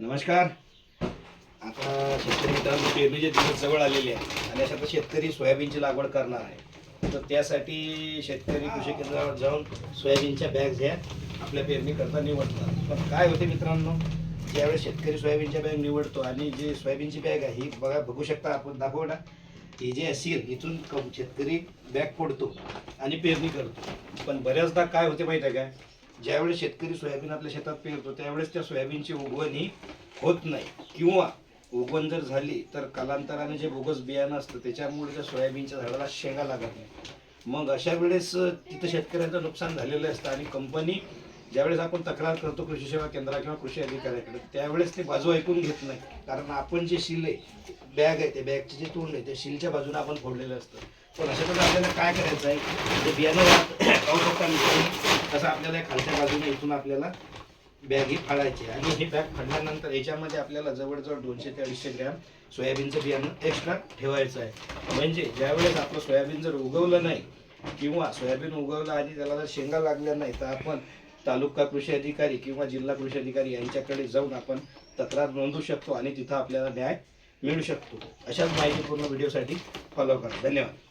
नमस्कार. आता शेतकरी मित्रांनो, पेरणीचे दिवस जवळ आलेले आहेत आणि अशा शेतकरी सोयाबीनची लागवड करणार आहे. तर त्यासाठी शेतकरी कृषी केंद्रावर जाऊन सोयाबीनच्या बॅग्स ह्या आपल्या पेरणी करता निवडतात. पण काय होते मित्रांनो, ज्यावेळेस शेतकरी सोयाबीनच्या बॅग निवडतो आणि जे सोयाबीनची बॅग आहे ही बघू शकता आपण, दाखवू ना, ही जे असेल इथून शेतकरी बॅग फोडतो आणि पेरणी करतो. पण बऱ्याचदा काय होते माहिती आहे का, ज्यावेळेस शेतकरी सोयाबीन आपल्या शेतात पेरतो त्यावेळेस त्या सोयाबीनची उगवण ही होत नाही, किंवा उगवण जर झाली तर कालांतराने जे बोगस बियाणं असतं त्याच्यामुळे त्या सोयाबीनच्या झाडाला शेंगा लागत नाही. मग अशा वेळेस तिथं शेतकऱ्यांचं नुकसान झालेलं असतं आणि कंपनी ज्यावेळेस आपण तक्रार करतो कृषी सेवा केंद्रा किंवा कृषी अधिकाऱ्याकडे, त्यावेळेस ते बाजू ऐकून घेत नाही. कारण आपण जे शिल आहे, बॅग आहे, त्या बॅगचे जे तोंड आहे त्या शिलच्या बाजूने आपण फोडलेलं असतं. पण अशा वेळेस आपल्याला काय करायचं आहे, ते बियाणं पाहू शकता मित्रांनो, तसं आपल्याला खालच्या बाजूने इथून आपल्याला बॅग ही फाडायची आणि ही बॅग फाडल्यानंतर याच्यामध्ये आपल्याला जवळजवळ 200 ते 250 ग्रॅम सोयाबीनचं बियाणं एक्स्ट्रा ठेवायचं आहे. म्हणजे ज्यावेळेस आपलं सोयाबीन जर उगवलं नाही किंवा सोयाबीन उगवलं आणि त्याला जर शेंगा लागल्या नाही, तर आपण तालुका कृषी अधिकारी किंवा जिल्हा कृषी अधिकारी यांच्याकडे जाऊन आपण तक्रार नोंदवू शकतो आणि तिथं आपल्याला न्याय मिळू शकतो. अशाच माहितीपूर्ण व्हिडिओसाठी फॉलो करा. धन्यवाद.